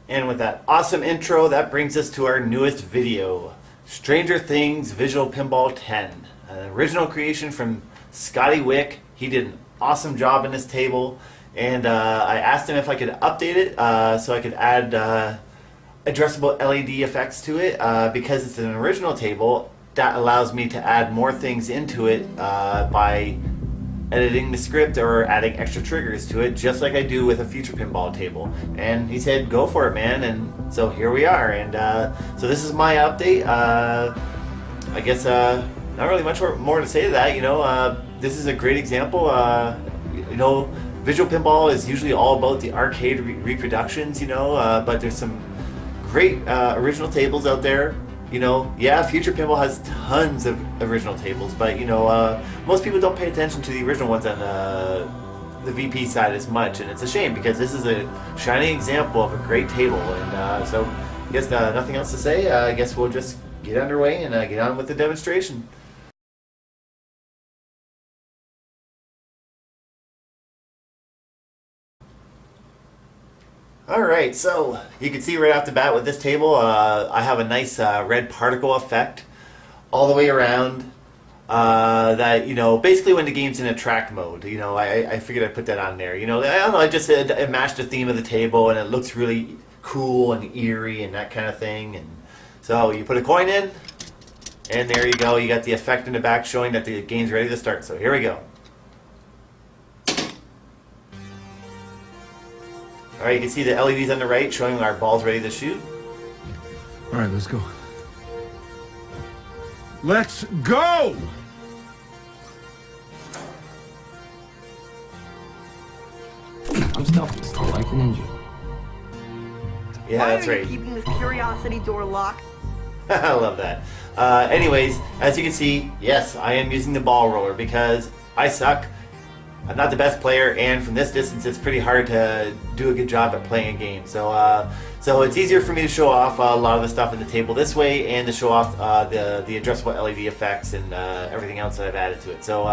And with that awesome intro, that brings us to our newest video, Stranger Things Visual Pinball 10, an original creation from ScottyWic. He did an awesome job in this table, and I asked him if I could update it so I could add addressable LED effects to it. Because it's an original table, that allows me to add more things into it by editing the script or adding extra triggers to it, just like I do with a future pinball table. And he said, go for it, man. And so here we are. And so this is my update. I guess not really much more to say to that. This is a great example. Visual pinball is usually all about the arcade reproductions, but there's some great original tables out there. Future pinball has tons of original tables, but most people don't pay attention to the original ones on the VP side as much, and it's a shame because this is a shining example of a great table. And so I guess nothing else to say. I guess we'll just get underway and get on with the demonstration. Alright, so you can see right off the bat with this table, I have a nice red particle effect all the way around that, basically when the game's in attract mode, I figured I'd put that on there. I don't know, I just it matched the theme of the table and it looks really cool and eerie and that kind of thing. And so you put a coin in, and there you go, you got the effect in the back showing that the game's ready to start. So here we go. Alright, you can see the LEDs on the right showing our ball's ready to shoot. Alright, let's go. Let's go! I'm stealthy, still like a ninja. Yeah, that's Why are right. you keeping this curiosity door locked? I love that. Anyways, as you can see, yes, I am using the ball roller because I suck. I'm not the best player, and from this distance, it's pretty hard to do a good job at playing a game. So it's easier for me to show off a lot of the stuff in the table this way, and to show off the addressable LED effects and everything else that I've added to it. So,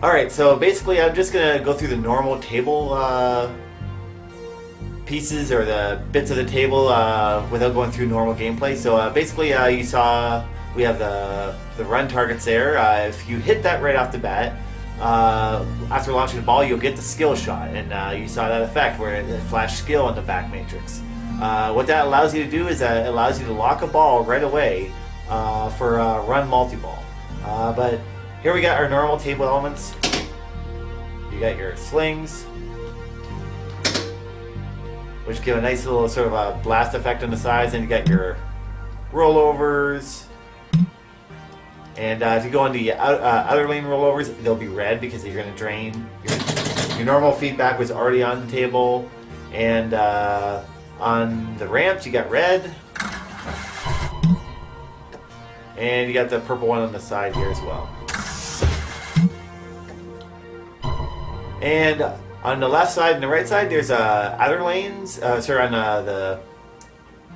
alright, so basically I'm just going to go through the normal table pieces or the bits of the table without going through normal gameplay. So basically you saw we have the run targets there. If you hit that right off the bat, after launching the ball, you'll get the skill shot, and you saw that effect where it flashed skill on the back matrix. What that allows you to do is it allows you to lock a ball right away for run multi-ball. But here we got our normal table elements. You got your slings, which give a nice little sort of a blast effect on the sides, and you got your rollovers. And if you go on the outer lane rollovers, they'll be red because you're going to drain. Your normal feedback was already on the table. And on the ramps, you got red. And you got the purple one on the side here as well. And on the left side and the right side, there's outer lanes. On the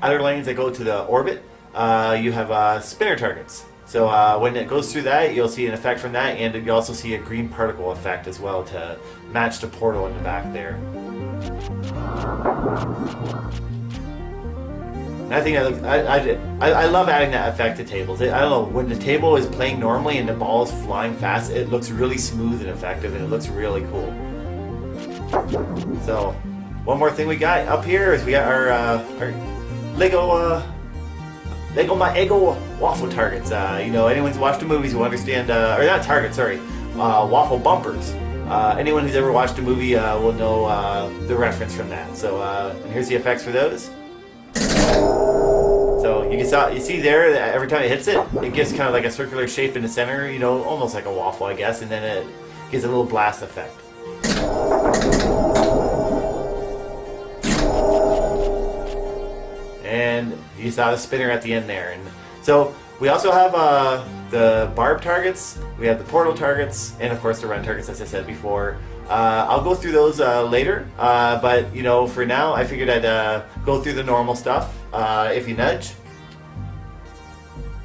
outer lanes that go to the orbit, you have spinner targets. So when it goes through that, you'll see an effect from that, and you also see a green particle effect as well to match the portal in the back there. And I think I love adding that effect to tables. I don't know, when the table is playing normally and the ball is flying fast, it looks really smooth and effective, and it looks really cool. So one more thing we got up here is we got our Lego My Eggo waffle targets. Anyone's watched the movies will understand, or not targets, sorry, waffle bumpers. Anyone who's ever watched a movie will know the reference from that. So and here's the effects for those. So you see there that every time it hits it, it gives kind of like a circular shape in the center, almost like a waffle, I guess, and then it gives a little blast effect. And you saw the spinner at the end there. And so we also have the barb targets, we have the portal targets, and of course the run targets, as I said before. I'll go through those later, but for now I figured I'd go through the normal stuff. If you nudge,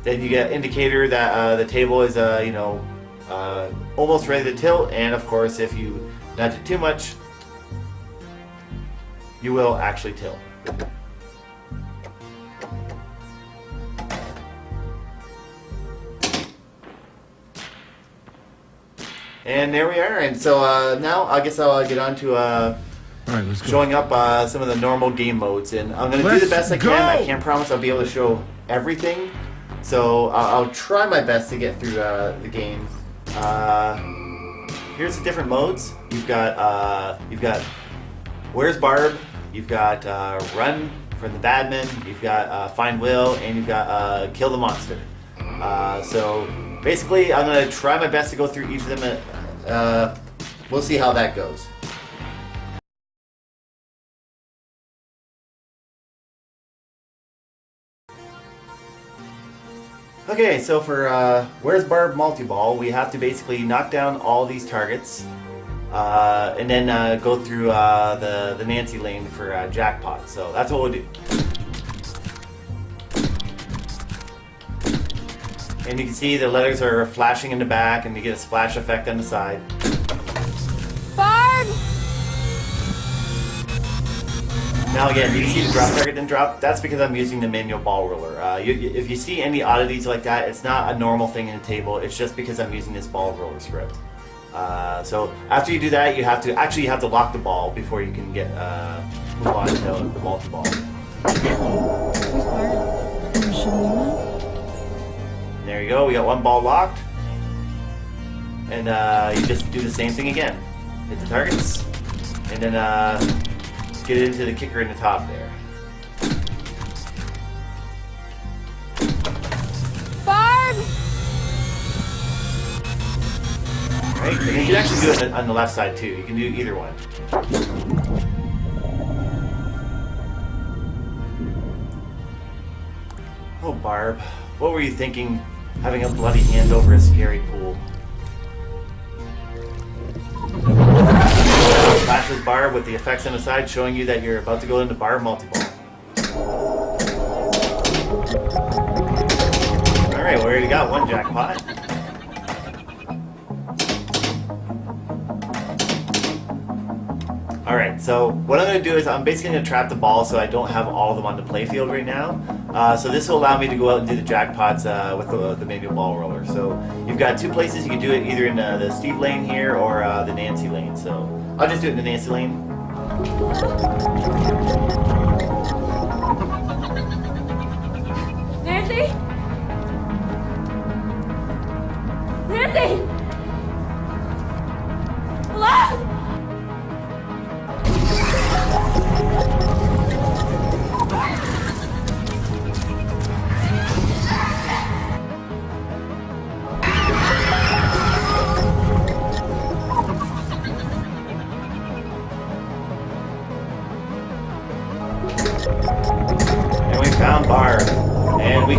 then you get an indicator that the table is almost ready to tilt, and of course if you nudge it too much, you will actually tilt. And there we are. And so now I guess I'll get on to All right, let's go. showing up some of the normal game modes. And I'm going to do the best I can. I can't promise I'll be able to show everything. So I'll try my best to get through the game. Here's the different modes. You've got Where's Barb? You've got Run from the Badman. You've got Find Will, and you've got Kill the Monster. So basically, I'm gonna try my best to go through each of them. We'll see how that goes. Okay, so for Where's Barb multi-ball, we have to basically knock down all these targets, and then go through the Nancy lane for jackpot. So that's what we'll do. And you can see the letters are flashing in the back, and you get a splash effect on the side. Barb! Now again, you see the drop target didn't drop? That's because I'm using the manual ball roller. If you see any oddities like that, it's not a normal thing in the table. It's just because I'm using this ball roller script. So after you do that, you have to lock the ball before you can get move on to the multi-ball. There you go. We got one ball locked, and you just do the same thing again. Hit the targets, and then get it into the kicker in the top there. Barb! Right, and you can actually do it on the left side too. You can do either one. Oh, Barb, what were you thinking, having a bloody hand over a scary pool? Flashes Barb with the effects on the side, showing you that you're about to go into Barb multi-ball. Alright, we already got one jackpot. Alright, so what I'm going to do is I'm basically going to trap the ball so I don't have all of them on the playfield right now. So this will allow me to go out and do the jackpots with the manual ball roller. So you've got two places you can do it, either in the Steve lane here or the Nancy lane. So I'll just do it in the Nancy lane. Nancy? Nancy! Hello? And we found Barb. And we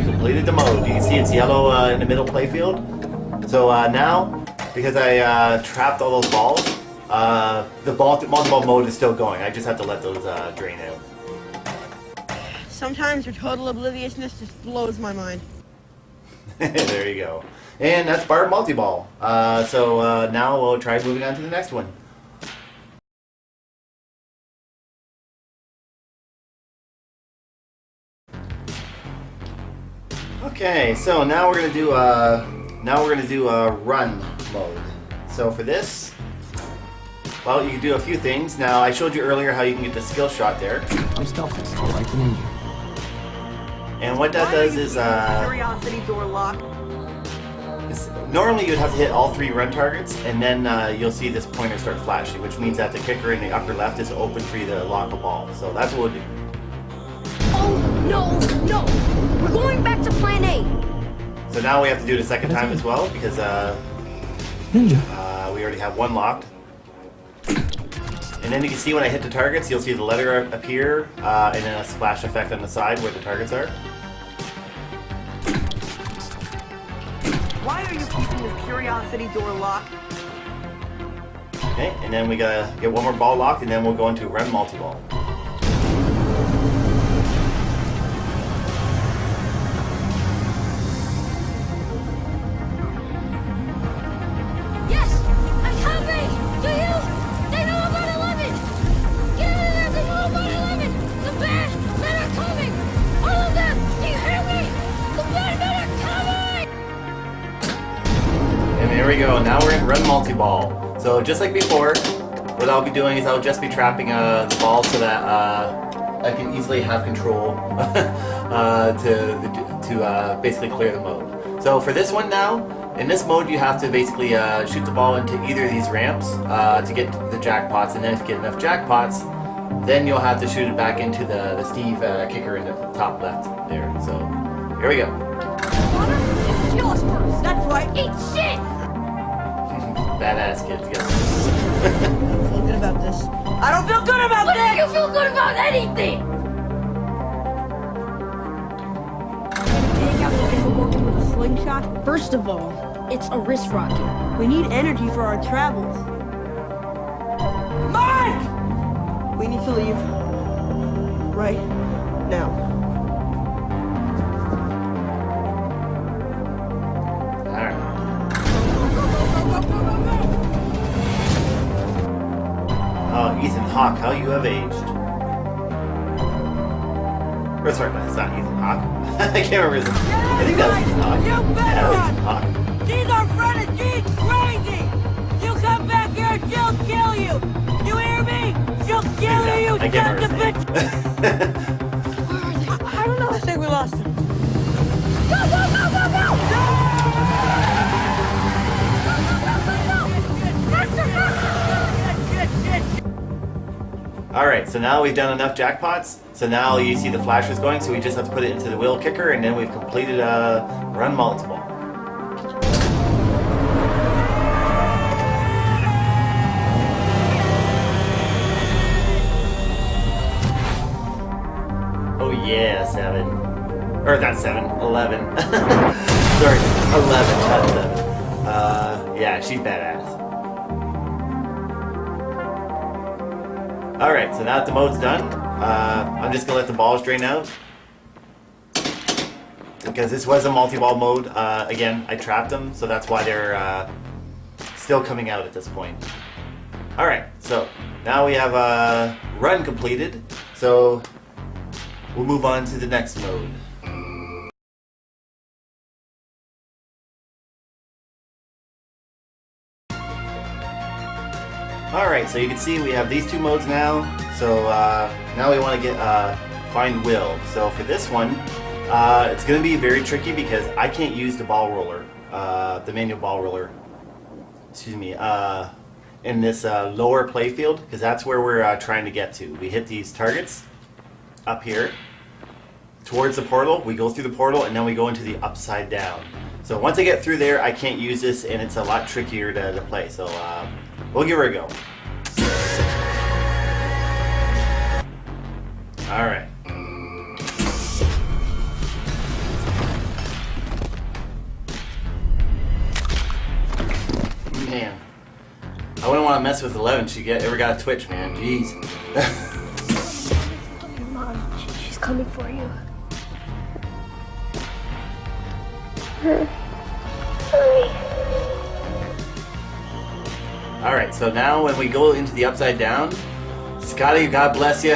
completed the mode. You can see it's yellow in the middle playfield. So now, because I trapped all those balls, the multi-ball mode is still going. I just have to let those drain out. Sometimes your total obliviousness just blows my mind. There you go. And that's Barb multi-ball. So now we'll try moving on to the next one. Okay, so now we're gonna do run mode. So for this, well, you can do a few things. Now I showed you earlier how you can get the skill shot there, I'm stealthy, like the ninja. and what that does is Curiosity door lock. normally you'd have to hit all three run targets, and then you'll see this pointer start flashing, which means that the kicker in the upper left is open for you to lock a ball. So that's what we'll do. Oh, no! We're going back to plan A. So now we have to do it a second time as well because Ninja. we already have one locked. And then you can see when I hit the targets, you'll see the letter appear and then a splash effect on the side where the targets are. Why are you keeping your curiosity door locked? Okay, and then we gotta get one more ball locked, and then we'll go into run multi-ball. Yes! I'm coming! Do you? They know about 11! Get in there! They know about 11! multi-ball. So just like before, what I'll be doing is I'll just be trapping the ball so that I can easily have control to basically clear the mode. So for this one now, in this mode you have to basically shoot the ball into either of these ramps to get the jackpots, and then if you get enough jackpots, then you'll have to shoot it back into the Steve kicker in the top left there. So here we go. Kill us first. That's right. Eat shit! Badass kids, go. I don't feel good about this. I don't feel good about What this! do you feel good about anything? Take out the paperwork with a slingshot. First of all, It's a wrist rocket. we need energy for our travels. Mike! We need to leave. Right now. Alright. Oh, Ethan Hawke, how you have aged. Or sorry, it's not Ethan Hawke. I can't remember his name. I think that was Ethan Hawke. You better Yeah, run! Ethan Hawke. She's our friend and she's crazy! You come back here, she'll kill you! You hear me? She'll kill you, you I can't son of a remember bitch! his name. I don't know. I think we lost him. Go, go, go, go, go! Alright, so now we've done enough jackpots. So now you see the flashes going, so we just have to put it into the wheel kicker, and then we've completed a run multiple. Oh yeah, 7. Or not 7, 11. Sorry, 11, not 7. Yeah, she's badass. Alright, so now that the mode's done, I'm just gonna let the balls drain out. Because this was a multi-ball mode. Again, I trapped them, so that's why they're still coming out at this point. Alright, so now we have a run completed, so we'll move on to the next mode. Alright, so you can see we have these two modes now. So now we want to get find Will. So for this one, it's going to be very tricky because I can't use the ball roller, the manual ball roller, excuse me, in this lower playfield, because that's where we're trying to get to. We hit these targets up here towards the portal, we go through the portal, and then we go into the upside down. So once I get through there, I can't use this, and it's a lot trickier to play. So we'll give her a go. Alright. Man. I wouldn't want to mess with 11. She ever got a twitch, man. Jeez. Your mom, she's coming for you. Hurry. Alright, so now when we go into the upside down, Scotty, God bless you,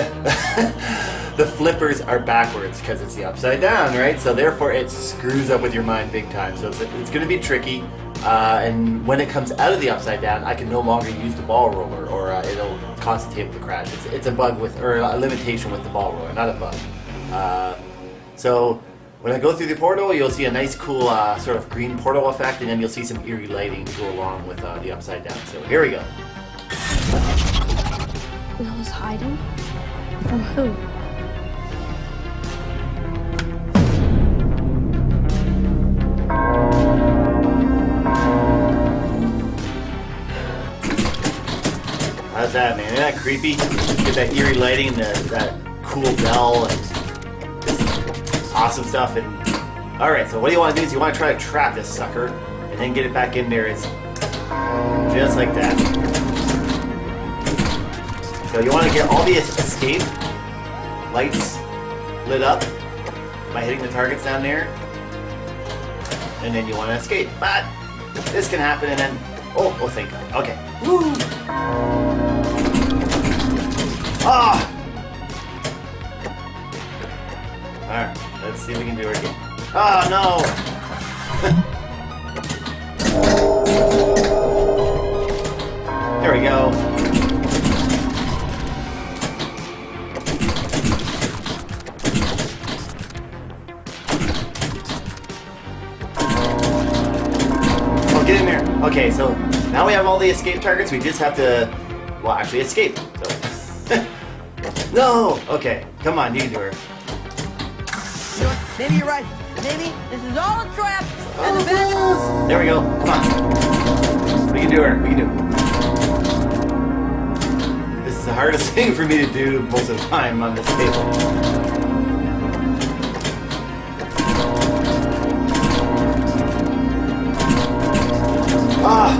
the flippers are backwards because it's the upside down, right? So therefore it screws up with your mind big time. So it's going to be tricky. And when it comes out of the upside down, I can no longer use the ball roller, or it'll cause the table to crash. It's a bug with, or a limitation with the ball roller, not a bug. So when I go through the portal, you'll see a nice, cool sort of green portal effect, and then you'll see some eerie lighting to go along with the upside down. So here we go. Will is hiding? From who? How's that, man? Isn't that creepy? Get that eerie lighting and that cool bell and just awesome stuff. And all right, so what you want to do is you want to try to trap this sucker and then get it back in there. It's just like that. So you want to get all the escape lights lit up by hitting the targets down there, and then you want to escape. But this can happen, and then oh, thank God. Okay. Woo! Ah! Alright, let's see if we can do it again. Oh no! Okay, so now we have all the escape targets. We just have to, well, actually escape. So. No! Okay, come on, you can do her. You know what? Maybe you're right. Maybe this is all a trap. And the best. There we go. Come on. We can do her. We can do it. This is the hardest thing for me to do most of the time on this table. Ah!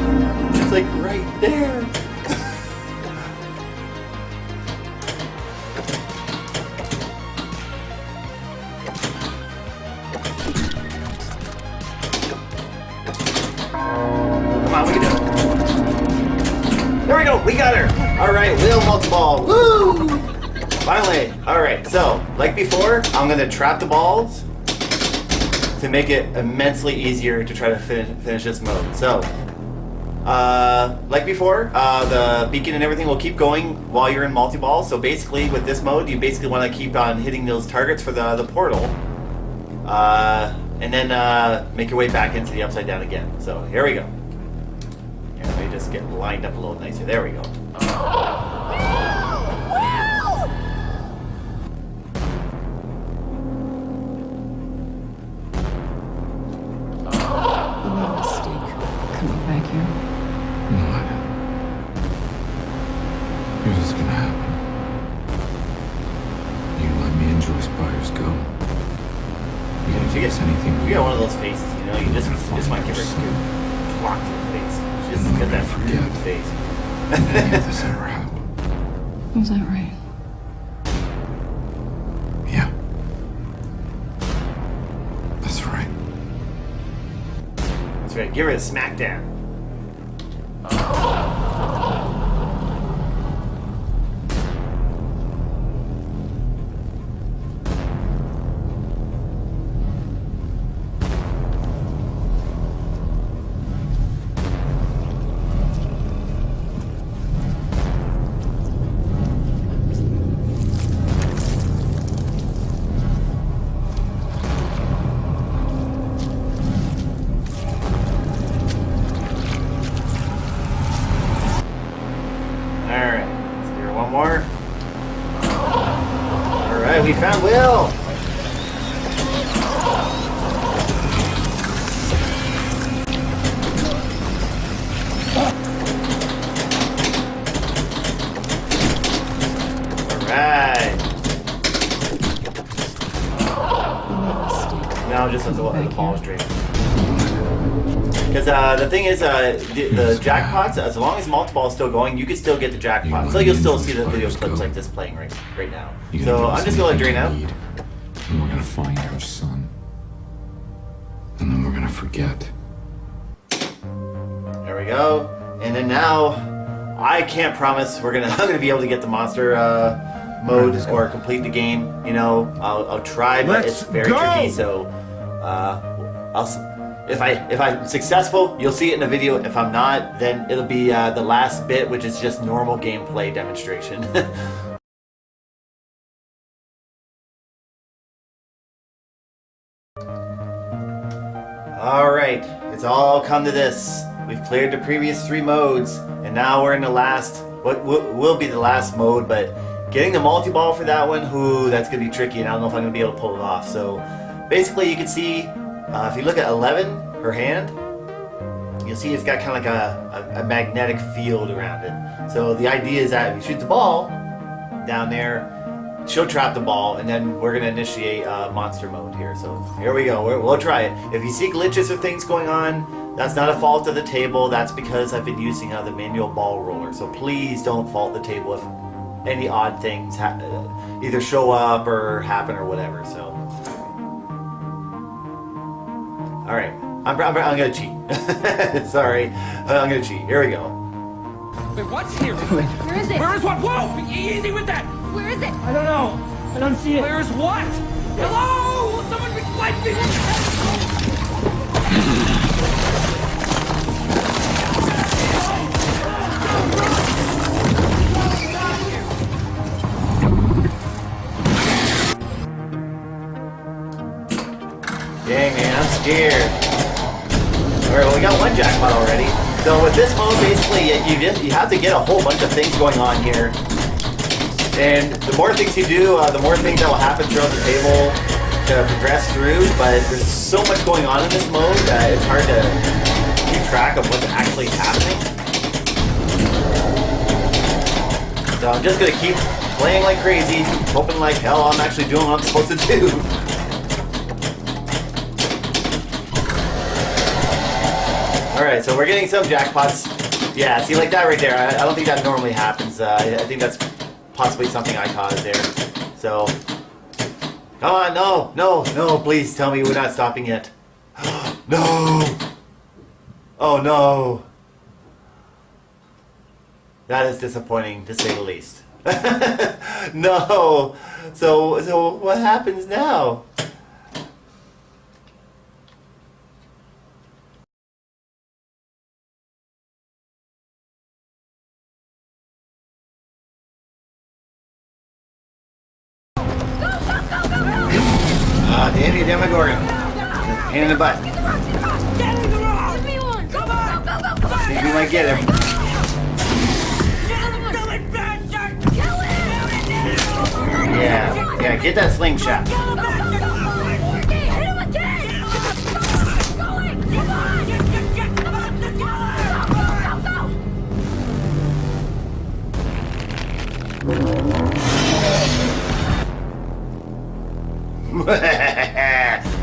It's like right there. Come on, we can do it. There we go, we got her. All right, wheel multi-ball. Woo! Finally. All right, so like before, I'm gonna trap the balls to make it immensely easier to try to finish this mode. So, like before, the beacon and everything will keep going while you're in multi-ball. So basically, with this mode, you basically want to keep on hitting those targets for the portal, and then make your way back into the upside down again. So here we go. Here, let me just get lined up a little nicer. There we go. Coming back here. What? Here's what's gonna happen. You let me and Joyce Byers go. You gonna give us anything You got one of those faces, you know. You just want to give her a scoop, clock to the face. She just got that forget. face. Any of this ever happened? Was that right? Yeah. That's right. That's right. Give her a smackdown. More. Alright, we found Will! Alright. Now just as the ball is draining. Because the thing is, the jackpots, as long as multi-ball is still going, you can still get the jackpot. So you'll still see the video clips like this playing right now. So I'm just going to let it drain out. And we're gonna find our son. And then we're gonna forget. There we go. And then now, I can't promise I'm gonna be able to get the monster mode or complete the game. You know, I'll try, but it's very tricky. So if I'm successful, you'll see it in the video. If I'm not, then it'll be the last bit, which is just normal gameplay demonstration. Alright, it's all come to this. We've cleared the previous 3 modes, and now we're in the last, what will be the last mode, but getting the multi-ball for that one, that's going to be tricky, and I don't know if I'm going to be able to pull it off. So, basically you can see, if you look at 11, her hand, you'll see it's got kind of like a magnetic field around it. So the idea is that if you shoot the ball down there, she'll trap the ball, and then we're going to initiate monster mode here. So here we go. We'll try it. If you see glitches or things going on, that's not a fault of the table. That's because I've been using the manual ball roller. So please don't fault the table if any odd things either show up or happen or whatever. So, all right. I'm going to cheat. Sorry. I'm going to cheat. Here we go. Wait, what's here? Where is it? Where is what? Whoa! Easy with that! Where is it? I don't know. I don't see it. Where's what? Hello! Someone explain to me! Dang, man, I'm scared. Alright, well, we got one jackpot already. So with this mode, basically, you have to get a whole bunch of things going on here. And the more things you do, the more things that will happen throughout the table to progress through. But there's so much going on in this mode that it's hard to keep track of what's actually happening. So I'm just going to keep playing like crazy, hoping like hell I'm actually doing what I'm supposed to do. Alright, so we're getting some jackpots. Yeah, see, like that right there, I don't think that normally happens. I think that's possibly something I caused there. So, come on, no, please tell me we're not stopping yet. No! Oh no! That is disappointing, to say the least. No! So what happens now? Ah, Danny Demogorgon. Pain in the butt. Give me one! Come on! Go, go, go, go! Think we might get him. Yeah, get that slingshot.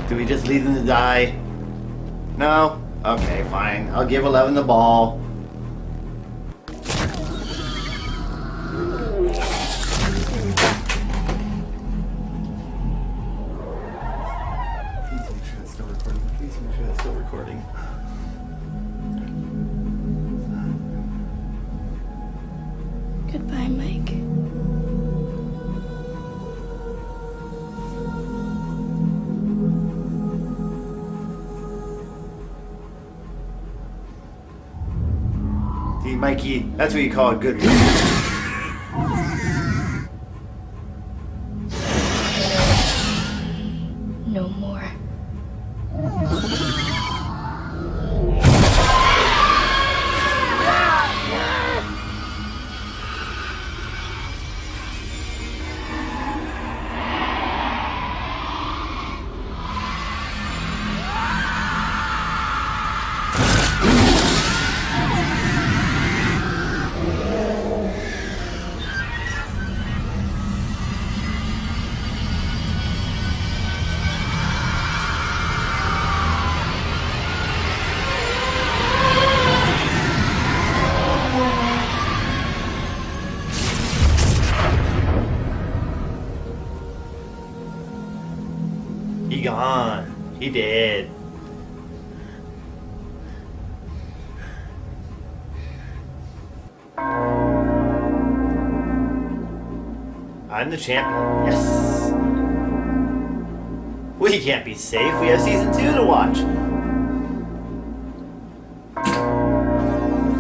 Do we just leave them to die? No? Okay, fine. I'll give 11 the ball. Please make sure that's still recording. Goodbye, Mike. See, Mikey, that's what you call a good one. No more. He gone. He dead. I'm the champion. Yes. We can't be safe. We have season 2 to watch.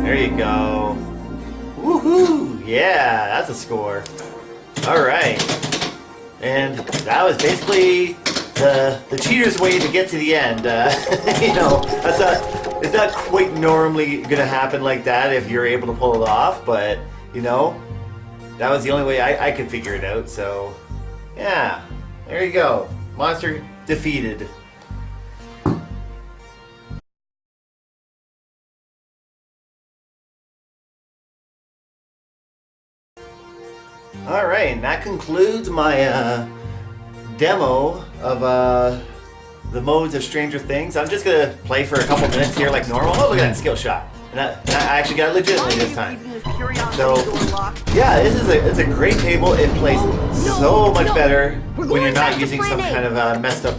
There you go. Woohoo! Yeah, that's a score. Alright. And that was basically the cheater's way to get to the end. You know, it's not quite normally gonna happen like that if you're able to pull it off, but you know, that was the only way I could figure it out. So yeah, there you go. Monster defeated. Alright, and that concludes my demo of the modes of Stranger Things. I'm just gonna play for a couple minutes here like normal. Oh, look at that skill shot. And I actually got it legitimately this time. So, yeah, it's a great table. It plays so much better when you're not using some kind of messed up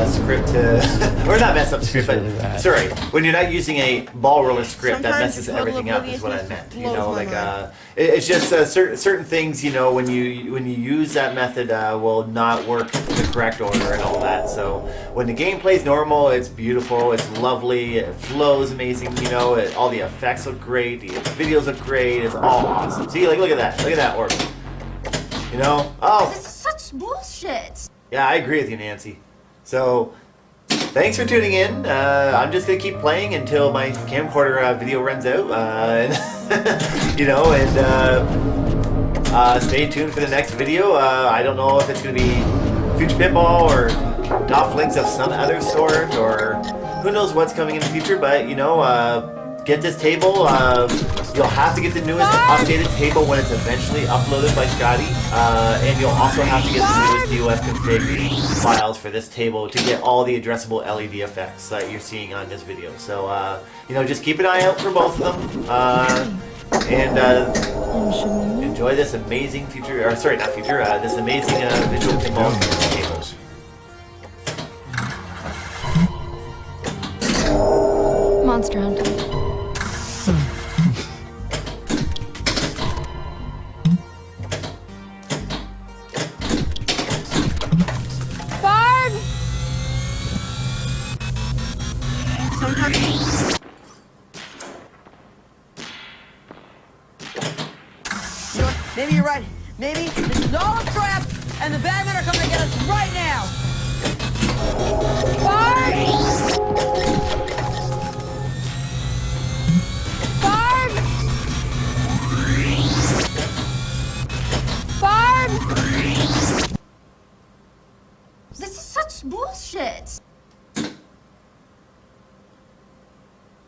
script to... or not messed up script, but... Sorry, when you're not using a ball roller script that messes everything up is what I meant. You know, like, it's just certain things, you know, when you use that method will not work in the correct order and all that. So, when the game plays normal, it's beautiful, it's lovely, it flows amazing, you know, all the effects look great, the videos look great, it's all awesome. See, like, look at that orb. You know? Oh! This is such bullshit. Yeah, I agree with you, Nancy. So, thanks for tuning in. I'm just gonna keep playing until my camcorder video runs out. Stay tuned for the next video. I don't know if it's gonna be Future Pinball or DOF links of some other sort, or who knows what's coming in the future. But get this table. You'll have to get the newest updated table when it's eventually uploaded by Scotty, and you'll also have to get the newest DOF config files for this table to get all the addressable LED effects that you're seeing on this video. So just keep an eye out for both of them, and enjoy this amazing this amazing visual pinball tables. Monster Hunter. Barb! Maybe you're right. Maybe this is all a trap, and the bad men are coming to get us right now. Barb! Barb! Barb! This is such bullshit.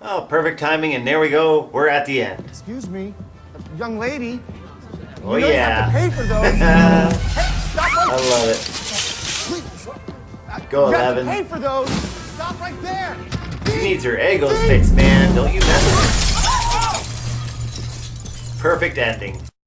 Oh, perfect timing, and there we go. We're at the end. Excuse me, young lady. Oh You yeah. have to pay for those. I Stop right love it. Go, You have to 11. pay for those. Stop right there. She needs her egos fixed, man. Don't you mess with her. Perfect ending.